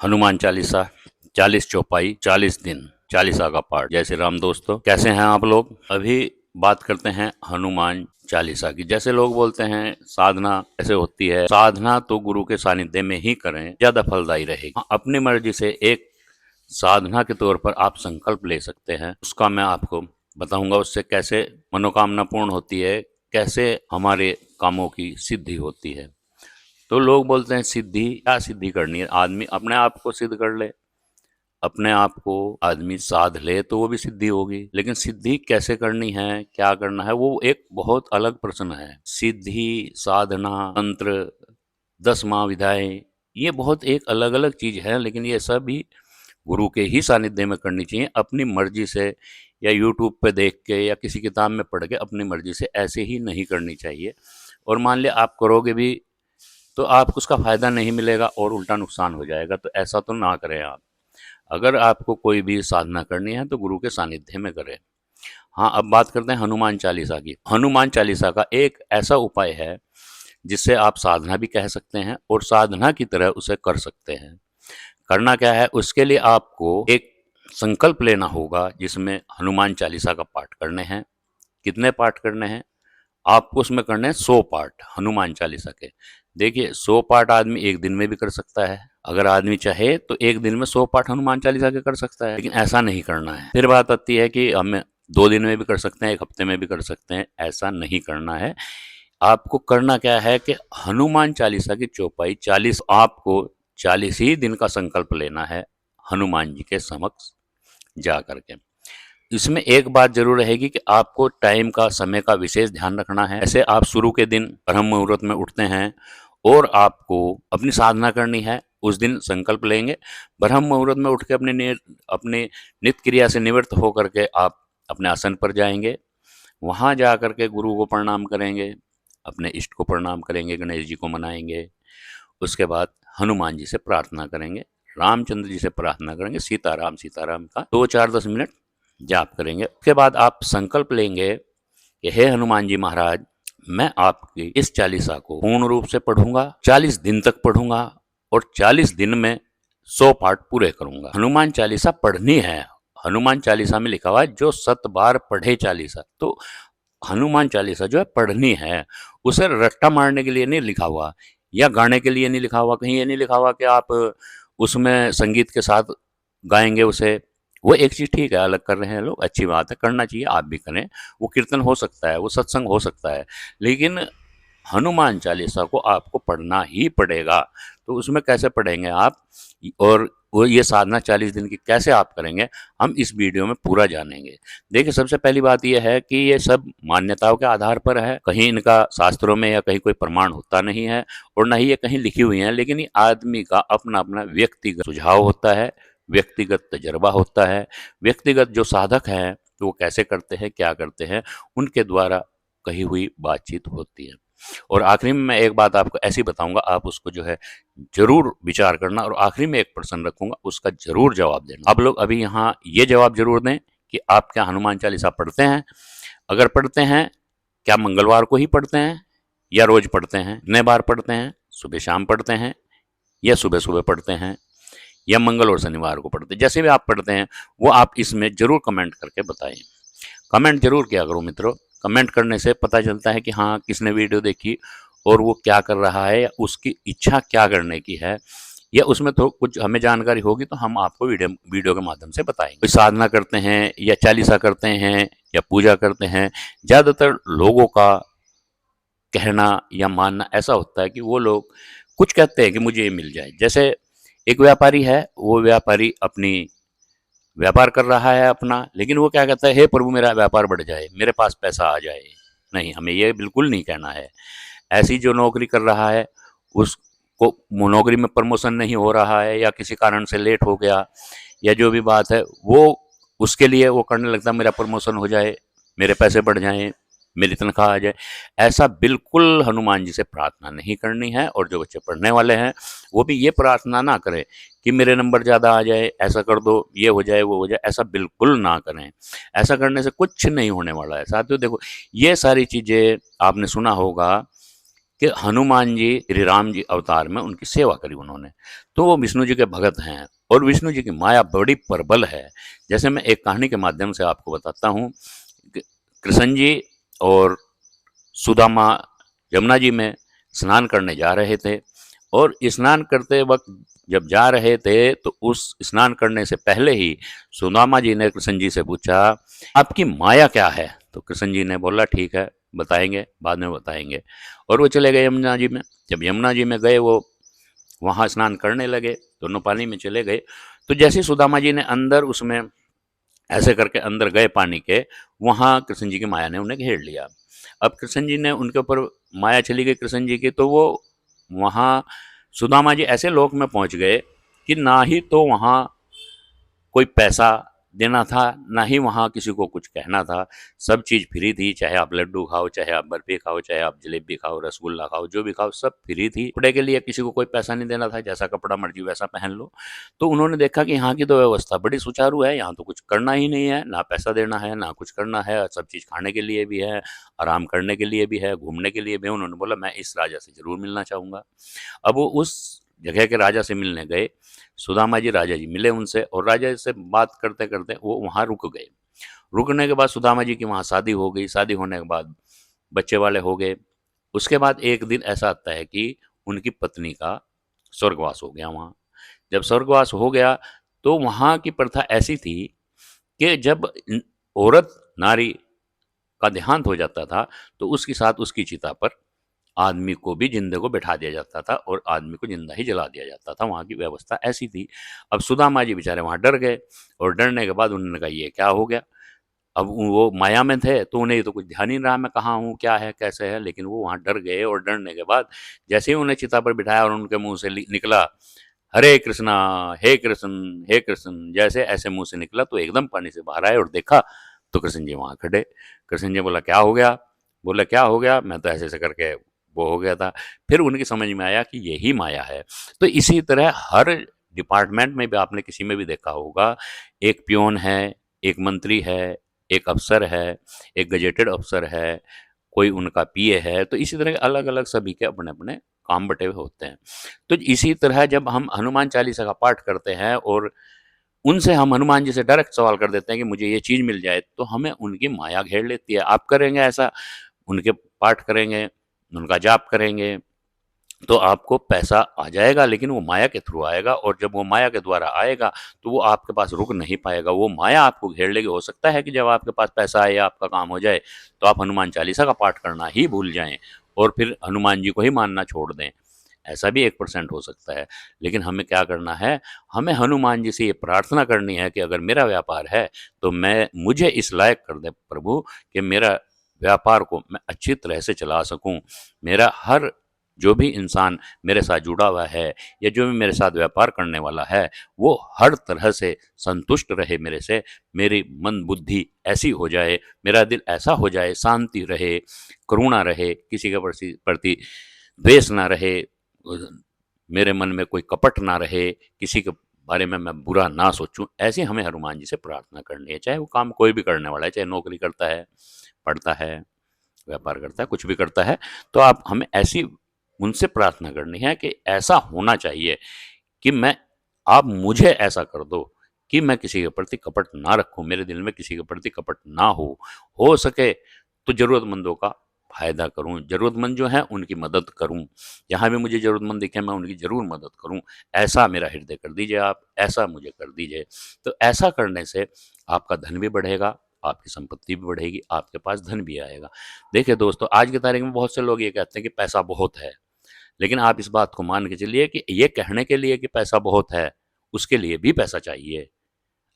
हनुमान चालीसा 40 चौपाई 40 दिन चालीसा का पाठ। जय श्री राम दोस्तों, कैसे हैं आप लोग। अभी बात करते हैं हनुमान चालीसा की। जैसे लोग बोलते हैं साधना ऐसे होती है, साधना तो गुरु के सानिध्य में ही करें, ज्यादा फलदायी रहेगी। अपनी मर्जी से एक साधना के तौर पर आप संकल्प ले सकते हैं, उसका मैं आपको बताऊंगा। उससे कैसे मनोकामना पूर्ण होती है, कैसे हमारे कामों की सिद्धि होती है। तो लोग बोलते हैं सिद्धि, क्या सिद्धि करनी है। आदमी अपने आप को सिद्ध कर ले, अपने आप को आदमी साध ले तो वो भी सिद्धि होगी। लेकिन सिद्धि कैसे करनी है, क्या करना है, वो एक बहुत अलग प्रश्न है। सिद्धि, साधना, तंत्र, 10 महाविद्याएं, ये बहुत एक अलग अलग चीज है। लेकिन ये सब भी गुरु के ही सानिध्य में करनी चाहिए, अपनी मर्जी से या यूट्यूब पे देख के या किसी किताब में पढ़ के अपनी मर्जी से ऐसे ही नहीं करनी चाहिए। और मान लिया आप करोगे भी तो आपको उसका फायदा नहीं मिलेगा और उल्टा नुकसान हो जाएगा। तो ऐसा तो ना करें आप। अगर आपको कोई भी साधना करनी है तो गुरु के सानिध्य में करें। हाँ, अब बात करते हैं हनुमान चालीसा की। हनुमान चालीसा का एक ऐसा उपाय है जिससे आप साधना भी कह सकते हैं और साधना की तरह उसे कर सकते हैं। करना क्या है, उसके लिए आपको एक संकल्प लेना होगा जिसमें हनुमान चालीसा का पाठ करने हैं। कितने पाठ करने हैं आपको, उसमें करने हैं 100 पाठ हनुमान चालीसा के। देखिए 100 पाठ आदमी एक दिन में भी कर सकता है। अगर आदमी चाहे तो एक दिन में 100 पाठ हनुमान चालीसा के कर सकता है, लेकिन ऐसा नहीं करना है। फिर बात आती है कि हमें 2 दिन में भी कर सकते हैं, 1 हफ्ते में भी कर सकते हैं, ऐसा नहीं करना है। आपको करना क्या है कि हनुमान चालीसा की चौपाई 40, आपको 40 ही दिन का संकल्प लेना है हनुमान जी के समक्ष जा करके। इसमें एक बात जरूर रहेगी कि आपको टाइम का, समय का विशेष ध्यान रखना है। ऐसे आप शुरू के दिन ब्रह्म मुहूर्त में उठते हैं और आपको अपनी साधना करनी है, उस दिन संकल्प लेंगे। ब्रह्म मुहूर्त में उठ के अपने नित्य क्रिया से निवृत्त होकर के आप अपने आसन पर जाएंगे। वहाँ जा करके गुरु को प्रणाम करेंगे, अपने इष्ट को प्रणाम करेंगे, गणेश जी को मनाएंगे। उसके बाद हनुमान जी से प्रार्थना करेंगे, रामचंद्र जी से प्रार्थना करेंगे, सीताराम सीताराम का 2-4-10 मिनट जाप करेंगे। उसके बाद आप संकल्प लेंगे कि हे हनुमान जी महाराज, मैं आपकी इस चालीसा को पूर्ण रूप से पढ़ूंगा, 40 दिन तक पढ़ूंगा और 40 दिन में 100 पाठ पूरे करूंगा। हनुमान चालीसा पढ़नी है। हनुमान चालीसा में लिखा हुआ है जो 7 बार पढ़े चालीसा। तो हनुमान चालीसा जो है पढ़नी है, उसे रट्टा मारने के लिए नहीं लिखा हुआ या गाने के लिए नहीं लिखा हुआ। कहीं ये नहीं लिखा हुआ कि आप उसमें संगीत के साथ गाएंगे उसे। वो एक चीज़ ठीक है, अलग कर रहे हैं लोग, अच्छी बात है, करना चाहिए, आप भी करें। वो कीर्तन हो सकता है, वो सत्संग हो सकता है, लेकिन हनुमान चालीसा को आपको पढ़ना ही पड़ेगा। तो उसमें कैसे पढ़ेंगे आप, और वो ये साधना 40 दिन की कैसे आप करेंगे, हम इस वीडियो में पूरा जानेंगे। देखिए सबसे पहली बात यह है कि ये सब मान्यताओं के आधार पर है, कहीं इनका शास्त्रों में या कहीं कोई प्रमाण होता नहीं है और ना ही ये कहीं लिखी हुई है। लेकिन ये आदमी का अपना अपना व्यक्तिगत सुझाव होता है, व्यक्तिगत तजर्बा होता है, व्यक्तिगत जो साधक हैं तो वो कैसे करते हैं, क्या करते हैं, उनके द्वारा कही हुई बातचीत होती है। और आखिरी में मैं एक बात आपको ऐसी बताऊंगा, आप उसको जो है जरूर विचार करना। और आखिरी में एक प्रश्न रखूंगा, उसका जरूर जवाब देना। आप लोग अभी यहाँ ये जवाब जरूर दें कि आप क्या हनुमान चालीसा पढ़ते हैं। अगर पढ़ते हैं, क्या मंगलवार को ही पढ़ते हैं या रोज पढ़ते हैं, कितने बार पढ़ते हैं, सुबह शाम पढ़ते हैं या सुबह सुबह पढ़ते हैं या मंगल और शनिवार को पढ़ते हैं। जैसे भी आप पढ़ते हैं वो आप इसमें जरूर कमेंट करके बताएं। कमेंट जरूर किया करो मित्रों। कमेंट करने से पता चलता है कि हाँ किसने वीडियो देखी और वो क्या कर रहा है या उसकी इच्छा क्या करने की है, या उसमें तो कुछ हमें जानकारी होगी तो हम आपको वीडियो के माध्यम से बताएंगे। कोई साधना करते हैं या चालीसा करते हैं या पूजा करते हैं, ज़्यादातर लोगों का कहना या मानना ऐसा होता है कि वो लोग कुछ कहते हैं कि मुझे ये मिल जाए। जैसे एक व्यापारी है, वो व्यापारी अपनी व्यापार कर रहा है अपना, लेकिन वो क्या कहता है, हे प्रभु मेरा व्यापार बढ़ जाए, मेरे पास पैसा आ जाए। नहीं, हमें ये बिल्कुल नहीं कहना है। ऐसी जो नौकरी कर रहा है उसको नौकरी में प्रमोशन नहीं हो रहा है या किसी कारण से लेट हो गया या जो भी बात है, वो उसके लिए वो करने लगता है मेरा प्रमोशन हो जाए, मेरे पैसे बढ़ जाएं, मेरी तनख्वाह आ जाए। ऐसा बिल्कुल हनुमान जी से प्रार्थना नहीं करनी है। और जो बच्चे पढ़ने वाले हैं वो भी ये प्रार्थना ना करें कि मेरे नंबर ज़्यादा आ जाए, ऐसा कर दो, ये हो जाए, वो हो जाए, ऐसा बिल्कुल ना करें। ऐसा करने से कुछ नहीं होने वाला है। साथियों देखो, ये सारी चीज़ें आपने सुना होगा कि हनुमान जी श्री राम जी अवतार में उनकी सेवा करी उन्होंने, तो वो विष्णु जी के भगत हैं और विष्णु जी की माया बड़ी प्रबल है। जैसे मैं एक कहानी के माध्यम से आपको बताता हूँ कि कृष्ण जी और सुदामा यमुना जी में स्नान करने जा रहे थे और स्नान करते वक्त जब जा रहे थे तो उस स्नान करने से पहले ही सुदामा जी ने कृष्ण जी से पूछा, आपकी माया क्या है? तो कृष्ण जी ने बोला, ठीक है बताएंगे, बाद में बताएंगे। और वो चले गए यमुना जी में। जब यमुना जी में गए, वो वहाँ स्नान करने लगे, दोनों पानी में चले गए। तो जैसे सुदामा जी ने अंदर उसमें ऐसे करके अंदर गए पानी के, वहाँ कृष्ण जी की माया ने उन्हें घेर लिया। अब कृष्ण जी ने उनके ऊपर माया चली गई कृष्ण जी की, तो वो वहाँ सुदामा जी ऐसे लोक में पहुँच गए कि ना ही तो वहाँ कोई पैसा देना था, ना ही वहाँ किसी को कुछ कहना था। सब चीज़ फ्री थी, चाहे आप लड्डू खाओ, चाहे आप बर्फी खाओ, चाहे आप जलेबी खाओ, रसगुल्ला खाओ, जो भी खाओ सब फ्री थी। कपड़े के लिए किसी को कोई पैसा नहीं देना था, जैसा कपड़ा मर्जी वैसा पहन लो। तो उन्होंने देखा कि यहाँ की तो व्यवस्था बड़ी सुचारू है, यहाँ तो कुछ करना ही नहीं है, ना पैसा देना है, ना कुछ करना है, सब चीज़ खाने के लिए भी है, आराम करने के लिए भी है, घूमने के लिए भी है। उन्होंने बोला, मैं इस राजा से ज़रूर मिलना चाहूँगा। अब वो उस जगह के राजा से मिलने गए। सुदामा जी राजा जी मिले उनसे और राजा से बात करते करते वो वहाँ रुक गए। रुकने के बाद सुदामा जी की वहाँ शादी हो गई। शादी होने के बाद बच्चे वाले हो गए। उसके बाद एक दिन ऐसा आता है कि उनकी पत्नी का स्वर्गवास हो गया वहाँ। जब स्वर्गवास हो गया तो वहाँ की प्रथा ऐसी थी कि जब औरत नारी का देहांत हो जाता था तो उसके साथ उसकी चिता पर आदमी को भी जिंदे को बैठा दिया जाता था और आदमी को जिंदा ही जला दिया जाता था। वहाँ की व्यवस्था ऐसी थी। अब सुदामा जी बेचारे वहाँ डर गए और डरने के बाद उन्होंने कहा, ये क्या हो गया? अब वो माया में थे तो उन्हें तो कुछ ध्यान ही नहीं रहा मैं कहाँ हूँ, क्या है, कैसे है। लेकिन वो वहाँ डर गए और डरने के बाद जैसे ही उन्हें चिता पर बिठाया और उनके मुंह से निकला, हरे कृष्णा, हे कृष्ण, हे कृष्ण, जैसे ऐसे मुंह से निकला तो एकदम पानी से बाहर आए और देखा तो कृष्ण जी वहाँ खड़े। कृष्ण जी बोला, क्या हो गया? बोला, क्या हो गया? मैं तो ऐसे ऐसे करके वो हो गया था। फिर उनकी समझ में आया कि यही माया है। तो इसी तरह हर डिपार्टमेंट में भी आपने किसी में भी देखा होगा, एक पियोन है, एक मंत्री है, एक अफसर है, एक गजेटेड अफसर है, कोई उनका पीए है। तो इसी तरह अलग अलग सभी के अपने अपने काम बटे हुए होते हैं। तो इसी तरह जब हम हनुमान चालीसा का पाठ करते हैं और उनसे हम हनुमान जी से डायरेक्ट सवाल कर देते हैं कि मुझे ये चीज़ मिल जाए, तो हमें उनकी माया घेर लेती है। आप करेंगे ऐसा, उनके पाठ करेंगे, उनका जाप करेंगे, तो आपको पैसा आ जाएगा, लेकिन वो माया के थ्रू आएगा और जब वो माया के द्वारा आएगा, तो वो आपके पास रुक नहीं पाएगा, वो माया आपको घेर लेगी। हो सकता है कि जब आपके पास पैसा आए या आपका काम हो जाए, तो आप हनुमान चालीसा का पाठ करना ही भूल जाएँ और फिर हनुमान जी को ही मानना छोड़ दें। ऐसा भी 1% हो सकता है। लेकिन हमें क्या करना है, हमें हनुमान जी से ये प्रार्थना करनी है कि अगर मेरा व्यापार है, तो मुझे इस लायक कर दे प्रभु कि मेरा व्यापार को मैं अच्छी तरह से चला सकूँ। मेरा हर जो भी इंसान मेरे साथ जुड़ा हुआ है या जो भी मेरे साथ व्यापार करने वाला है, वो हर तरह से संतुष्ट रहे मेरे से। मेरी मन बुद्धि ऐसी हो जाए, मेरा दिल ऐसा हो जाए, शांति रहे, करुणा रहे, किसी के प्रति द्वेष ना रहे, मेरे मन में कोई कपट ना रहे, किसी के बारे में मैं बुरा ना सोचूं। ऐसी हमें हनुमान जी से प्रार्थना करनी है, चाहे वो काम कोई भी करने वाला है, चाहे नौकरी करता है, पढ़ता है, व्यापार करता है, कुछ भी करता है। तो आप हमें ऐसी उनसे प्रार्थना करनी है कि ऐसा होना चाहिए कि आप मुझे ऐसा कर दो कि मैं किसी के प्रति कपट ना रखूं, मेरे दिल में किसी के प्रति कपट ना हो सके तो जरूरतमंदों का फायदा करूं, जरूरतमंद जो है उनकी मदद करूं, जहां भी मुझे जरूरतमंद दिखे मैं उनकी जरूर मदद करूं। ऐसा मेरा हृदय कर दीजिए, आप ऐसा मुझे कर दीजिए। तो ऐसा करने से आपका धन भी बढ़ेगा, आपकी संपत्ति भी बढ़ेगी, आपके पास धन भी आएगा। देखिए दोस्तों, आज की तारीख में बहुत से लोग ये कहते हैं कि पैसा बहुत है, लेकिन आप इस बात को मान के चलिए कि ये कहने के लिए कि पैसा बहुत है, उसके लिए भी पैसा चाहिए।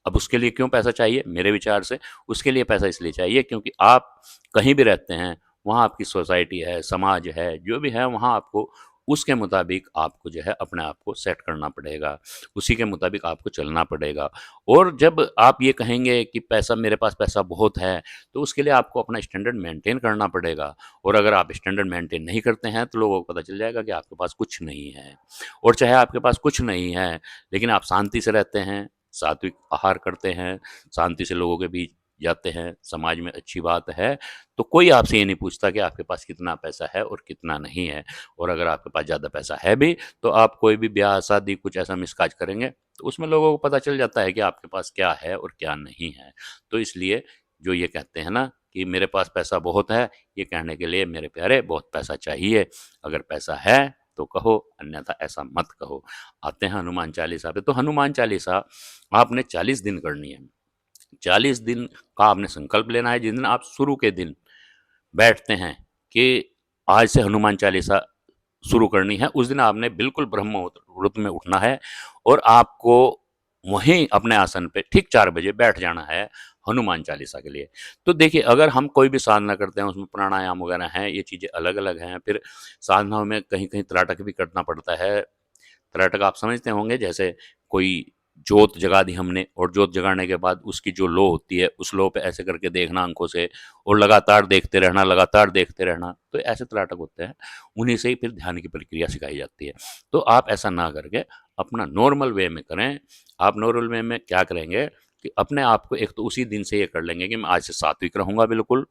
अब उसके लिए क्यों पैसा चाहिए? मेरे विचार से उसके लिए पैसा इसलिए चाहिए क्योंकि आप कहीं भी रहते हैं, वहाँ आपकी सोसाइटी है, समाज है, जो भी है, वहाँ आपको उसके मुताबिक आपको जो है अपने आप को सेट करना पड़ेगा, उसी के मुताबिक आपको चलना पड़ेगा। और जब आप ये कहेंगे कि पैसा, मेरे पास पैसा बहुत है, तो उसके लिए आपको अपना स्टैंडर्ड मेंटेन करना पड़ेगा। और अगर आप स्टैंडर्ड मेंटेन नहीं करते हैं, तो लोगों को पता चल जाएगा कि आपके पास कुछ नहीं है। और चाहे आपके पास कुछ नहीं है, लेकिन आप शांति से रहते हैं, सात्विक आहार करते हैं, शांति से लोगों के बीच जाते हैं, समाज में अच्छी बात है, तो कोई आपसे ये नहीं पूछता कि आपके पास कितना पैसा है और कितना नहीं है। और अगर आपके पास ज़्यादा पैसा है भी, तो आप कोई भी ब्याह, शादी कुछ ऐसा मिसकाज करेंगे, तो उसमें लोगों को पता चल जाता है कि आपके पास क्या है और क्या नहीं है। तो इसलिए जो ये कहते हैं ना कि मेरे पास पैसा बहुत है, ये कहने के लिए मेरे प्यारे बहुत पैसा चाहिए। अगर पैसा है तो कहो, अन्यथा ऐसा मत कहो। आते हैं हनुमान चालीसा पे। तो हनुमान चालीसा आपने 40 दिन करनी है। 40 दिन का आपने संकल्प लेना है। जिस दिन आप शुरू के दिन बैठते हैं कि आज से हनुमान चालीसा शुरू करनी है, उस दिन आपने बिल्कुल ब्रह्म मुहूर्त में उठना है और आपको वहीं अपने आसन पे ठीक 4 बजे बैठ जाना है हनुमान चालीसा के लिए। तो देखिए, अगर हम कोई भी साधना करते हैं, उसमें प्राणायाम वगैरह हैं, ये चीज़ें अलग-अलग हैं। फिर साधनाओं में कहीं-कहीं त्राटक भी करना पड़ता है। त्राटक आप समझते होंगे, जैसे कोई जोत जगा दी हमने और जोत जगाने के बाद उसकी जो लो होती है, उस लो पे ऐसे करके देखना आँखों से और लगातार देखते रहना, लगातार देखते रहना। तो ऐसे त्राटक होते हैं, उन्हीं से ही फिर ध्यान की प्रक्रिया सिखाई जाती है। तो आप ऐसा ना करके अपना नॉर्मल वे में करें। आप नॉर्मल वे में क्या करेंगे कि अपने आप को एक तो उसी दिन से ये कर लेंगे कि मैं आज से सात्विक रहूँगा, बिल्कुल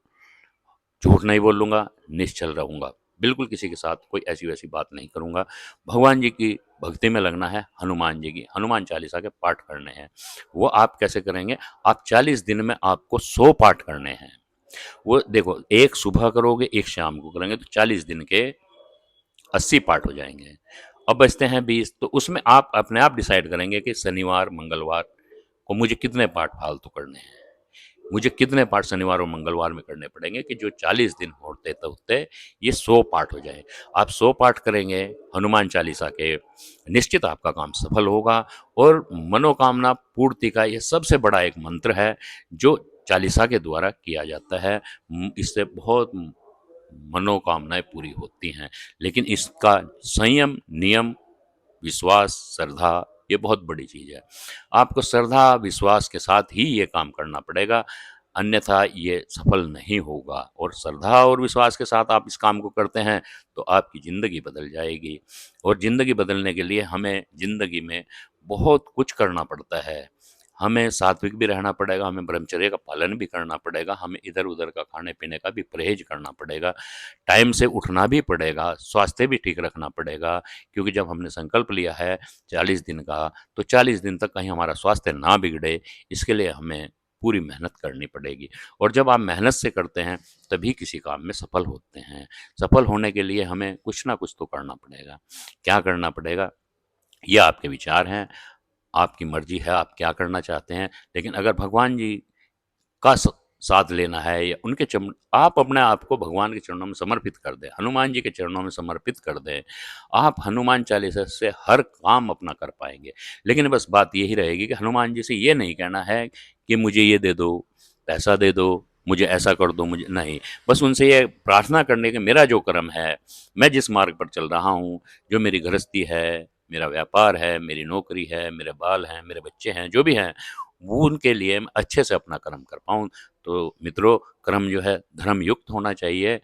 झूठ नहीं बोलूँगा, निश्चल रहूँगा। बिल्कुल किसी के साथ कोई ऐसी-वैसी बात नहीं करूँगा। भगवान जी की भक्ति में लगना है, हनुमान जी की, हनुमान चालीसा के पाठ करने हैं। वो आप कैसे करेंगे? आप 40 दिन में आपको 100 पाठ करने हैं। वो देखो, एक सुबह करोगे, एक शाम को करेंगे, तो 40 दिन के 80 पाठ हो जाएँगे। अब बचते हैं 20, तो उसमें आप अपने आप डिसाइड करेंगे कि शनिवार, मंगलवार को मुझे कितने पाठ फालतू करने हैं। मुझे कितने पाठ शनिवार और मंगलवार में करने पड़ेंगे कि जो 40 दिन होते-होते ये 100 पाठ हो जाएँ। आप 100 पाठ करेंगे हनुमान चालीसा के, निश्चित आपका काम सफल होगा। और मनोकामना पूर्ति का ये सबसे बड़ा एक मंत्र है, जो चालीसा के द्वारा किया जाता है। इससे बहुत मनोकामनाएँ पूरी होती हैं। लेकिन इसका संयम, नियम, विश्वास, श्रद्धा, ये बहुत बड़ी चीज़ है। आपको श्रद्धा, विश्वास के साथ ही ये काम करना पड़ेगा, अन्यथा ये सफल नहीं होगा। और श्रद्धा और विश्वास के साथ आप इस काम को करते हैं, तो आपकी ज़िंदगी बदल जाएगी। और ज़िंदगी बदलने के लिए हमें ज़िंदगी में बहुत कुछ करना पड़ता है। हमें सात्विक भी रहना पड़ेगा, हमें ब्रह्मचर्य का पालन भी करना पड़ेगा, हमें इधर-उधर का खाने-पीने का भी परहेज़ करना पड़ेगा, टाइम से उठना भी पड़ेगा, स्वास्थ्य भी ठीक रखना पड़ेगा। क्योंकि जब हमने संकल्प लिया है 40 दिन का, तो 40 दिन तक कहीं हमारा स्वास्थ्य ना बिगड़े, इसके लिए हमें पूरी मेहनत करनी पड़ेगी। और जब आप मेहनत से करते हैं, तभी किसी काम में सफल होते हैं। सफल होने के लिए हमें कुछ ना कुछ तो करना पड़ेगा। क्या करना पड़ेगा? ये आपके विचार हैं, आपकी मर्ज़ी है, आप क्या करना चाहते हैं। लेकिन अगर भगवान जी का साथ लेना है, या उनके चरण, आप अपने आप को भगवान के चरणों में समर्पित कर दें, हनुमान जी के चरणों में समर्पित कर दें। आप हनुमान चालीसा से हर काम अपना कर पाएँगे। लेकिन बस बात यही रहेगी कि हनुमान जी से ये नहीं कहना है कि मुझे ये दे दो, पैसा दे दो, मुझे ऐसा कर दो, मुझे नहीं। बस उनसे ये प्रार्थना करने कि मेरा जो कर्म है, मैं जिस मार्ग पर चल रहा हूँ, जो मेरी गृहस्थी है, मेरा व्यापार है, मेरी नौकरी है, मेरे बाल हैं, मेरे बच्चे हैं, जो भी हैं, वो उनके लिए मैं अच्छे से अपना कर्म कर पाऊँ। तो मित्रों, कर्म जो है धर्म युक्त होना चाहिए।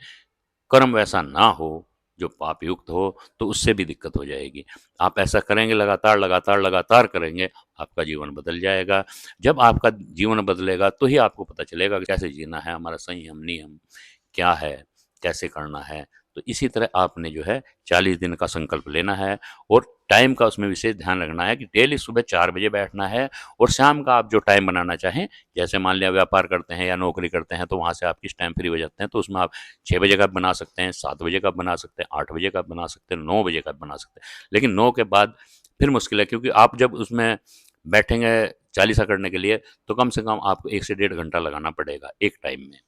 कर्म वैसा ना हो जो पाप युक्त हो, तो उससे भी दिक्कत हो जाएगी। आप ऐसा करेंगे, लगातार, लगातार, लगातार करेंगे, आपका जीवन बदल जाएगा। जब आपका जीवन बदलेगा, तो ही आपको पता चलेगा कि कैसे जीना है, हमारा संयम, नियम क्या है, कैसे करना है। तो इसी तरह आपने जो है 40 दिन का संकल्प लेना है और टाइम का उसमें विशेष ध्यान रखना है कि डेली सुबह 4 बजे बैठना है। और शाम का आप जो टाइम बनाना चाहें, जैसे मान लिया व्यापार करते हैं या नौकरी करते हैं, तो वहाँ से आप किस टाइम फ्री हो जाते हैं, तो उसमें आप 6 बजे का बना सकते हैं, 7 बजे का बना सकते हैं, 8 बजे का बना सकते हैं, 9 बजे का बना सकते हैं। लेकिन 9 के बाद फिर मुश्किल है, क्योंकि आप जब उसमें बैठेंगे चालीसा करने के लिए, तो कम से कम आपको 1 से डेढ़ घंटा लगाना पड़ेगा एक टाइम में।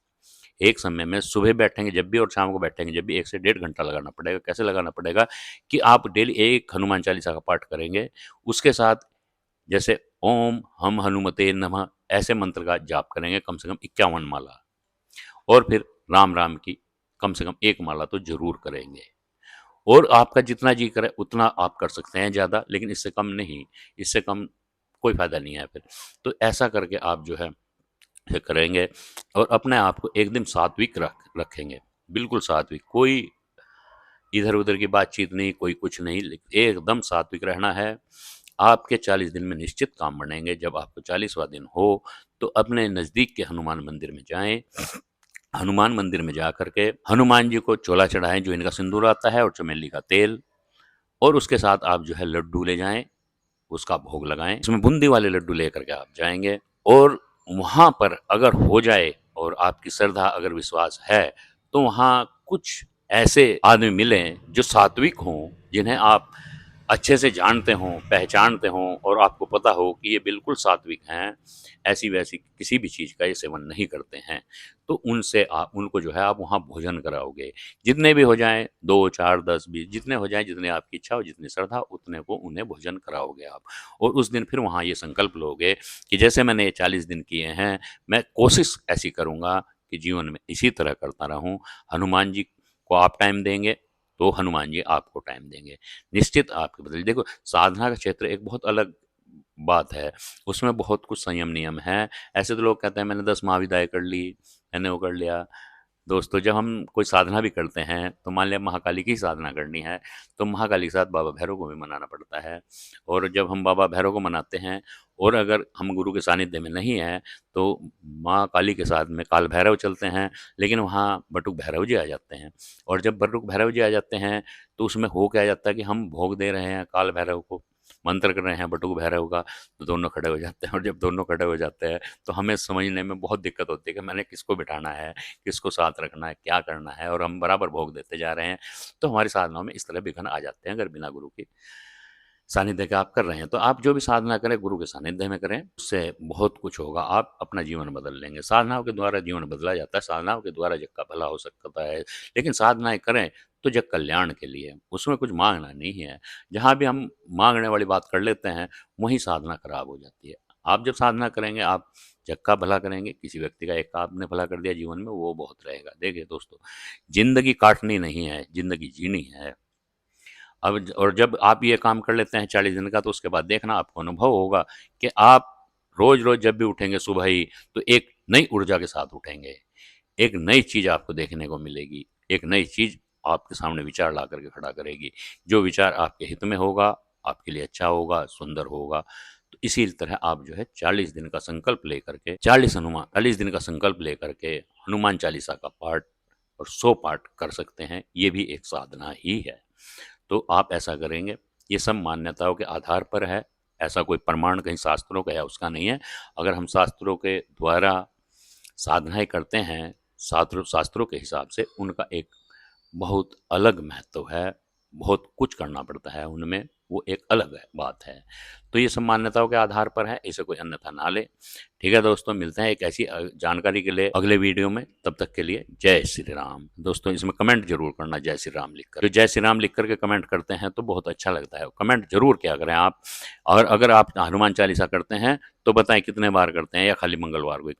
एक समय में सुबह बैठेंगे जब भी और शाम को बैठेंगे जब भी, 1 से डेढ़ घंटा लगाना पड़ेगा। कैसे लगाना पड़ेगा कि आप डेली एक हनुमान चालीसा का पाठ करेंगे, उसके साथ जैसे ओम हम हनुमते नमः ऐसे मंत्र का जाप करेंगे कम से कम 51 माला। और फिर राम राम की कम से कम 1 माला तो ज़रूर करेंगे। और आपका जितना जी करे उतना आप कर सकते हैं ज़्यादा, लेकिन इससे कम नहीं, इससे कम कोई फ़ायदा नहीं है फिर। तो ऐसा करके आप जो है ये करेंगे और अपने आप को एकदम सात्विक रखेंगे, बिल्कुल सात्विक, कोई इधर-उधर की बातचीत नहीं, कोई कुछ नहीं, एकदम सात्विक रहना है। आपके 40 दिन में निश्चित काम बनेंगे। जब आपको 40वाँ दिन हो, तो अपने नज़दीक के हनुमान मंदिर में जाएँ। हनुमान मंदिर में जा कर के हनुमान जी को चोला चढ़ाएँ, जो इनका सिंदूर आता है और चमेली का तेल, और उसके साथ आप जो है लड्डू ले जाएँ, उसका भोग लगाएँ। उसमें बूंदी वाले लड्डू लेकर के आप जाएँगे, और वहाँ पर अगर हो जाए और आपकी श्रद्धा अगर विश्वास है, तो वहाँ कुछ ऐसे आदमी मिलें जो सात्विक हों, जिन्हें आप अच्छे से जानते हों, पहचानते हों, और आपको पता हो कि ये बिल्कुल सात्विक हैं, ऐसी-वैसी किसी भी चीज़ का ये सेवन नहीं करते हैं। तो उनसे आप उनको जो है आप वहाँ भोजन कराओगे। जितने भी हो जाएँ 2, 4, 10, 20 जितने हो जाएँ, जितनी आपकी इच्छा हो, जितनी श्रद्धा, उतने को उन्हें भोजन कराओगे आप। और उस दिन फिर वहाँ ये संकल्प लोगे कि जैसे मैंने ये 40 दिन किए हैं, मैं कोशिश ऐसी करूँगा कि जीवन में इसी तरह करता रहूँ। हनुमान जी को आप टाइम देंगे, तो हनुमान जी आपको टाइम देंगे। निश्चित आपके बदले देखो, साधना का क्षेत्र एक बहुत अलग बात है, उसमें बहुत कुछ संयम नियम है। ऐसे तो लोग कहते हैं मैंने 10 महाविद्याएँ कर ली, मैंने वो कर लिया। दोस्तों, जब हम कोई साधना भी करते हैं, तो मान लिया महाकाली की साधना करनी है, तो महाकाली के साथ बाबा भैरव को भी मनाना पड़ता है। और जब हम बाबा भैरव को मनाते हैं, और अगर हम गुरु के सानिध्य में नहीं हैं, तो माँ काली के साथ में काल भैरव चलते हैं, लेकिन वहाँ बटुक भैरव जी आ जाते हैं। और जब बटुक भैरव जी आ जाते हैं, तो उसमें हो क्या जाता है कि हम भोग दे रहे हैं काल भैरव को, मंत्र कर रहे हैं बटुक भैरव का, तो दोनों खड़े हो जाते हैं। और जब दोनों खड़े हो जाते हैं, तो हमें समझने में बहुत दिक्कत होती है कि मैंने किसको बिठाना है, किसको साथ रखना है, क्या करना है, और हम बराबर भोग देते जा रहे हैं। तो हमारी साधनाओं में इस तरह विघ्न आ जाते हैं, अगर बिना गुरु की सानिध्य के आप कर रहे हैं। तो आप जो भी साधना करें, गुरु के सानिध्य में करें, उससे बहुत कुछ होगा, आप अपना जीवन बदल लेंगे। साधनाओं के द्वारा जीवन बदला जाता है, साधनाओं के द्वारा जग का भला हो सकता है, लेकिन साधनाएँ करें तो जग कल्याण के लिए, उसमें कुछ माँगना नहीं है। जहाँ भी हम माँगने वाली बात कर लेते हैं, वहीं साधना खराब हो जाती है। आप जब साधना करेंगे, आप जग का भला करेंगे, किसी व्यक्ति का एक आपने भला कर दिया जीवन में, वो बहुत रहेगा। देखिए दोस्तों, ज़िंदगी काटनी नहीं है, ज़िंदगी जीनी है। अब और जब आप ये काम कर लेते हैं 40 दिन का, तो उसके बाद देखना आपको अनुभव होगा कि आप रोज़-रोज़ जब भी उठेंगे सुबह ही, तो एक नई ऊर्जा के साथ उठेंगे। एक नई चीज़ आपको देखने को मिलेगी, एक नई चीज़ आपके सामने विचार ला कर के खड़ा करेगी। जो विचार आपके हित में होगा, आपके लिए अच्छा होगा, सुंदर होगा। तो इसी तरह आप जो है 40 दिन का संकल्प लेकर के 40 दिन का संकल्प लेकर के हनुमान चालीसा का पाठ और 100 पाठ कर सकते हैं। ये भी एक साधना ही है। तो आप ऐसा करेंगे, ये सब मान्यताओं के आधार पर है, ऐसा कोई प्रमाण कहीं शास्त्रों का या उसका नहीं है। अगर हम शास्त्रों के द्वारा साधनाएँ करते हैं, शास्त्रों के हिसाब से उनका एक बहुत अलग महत्व है, बहुत कुछ करना पड़ता है उनमें, वो एक अलग है बात है। तो ये सब मान्यताओं के आधार पर है, इसे कोई अन्यथा ना ले। ठीक है दोस्तों, मिलते हैं एक ऐसी जानकारी के लिए अगले वीडियो में, तब तक के लिए जय श्री राम। दोस्तों, इसमें कमेंट ज़रूर करना जय श्री राम लिखकर। तो जय श्री राम लिख कर के कमेंट करते हैं तो बहुत अच्छा लगता है, कमेंट ज़रूर किया करें आप। और अगर आप हनुमान चालीसा करते हैं, तो बताएँ कितने बार करते हैं, या खाली मंगलवार को ही करते हैं?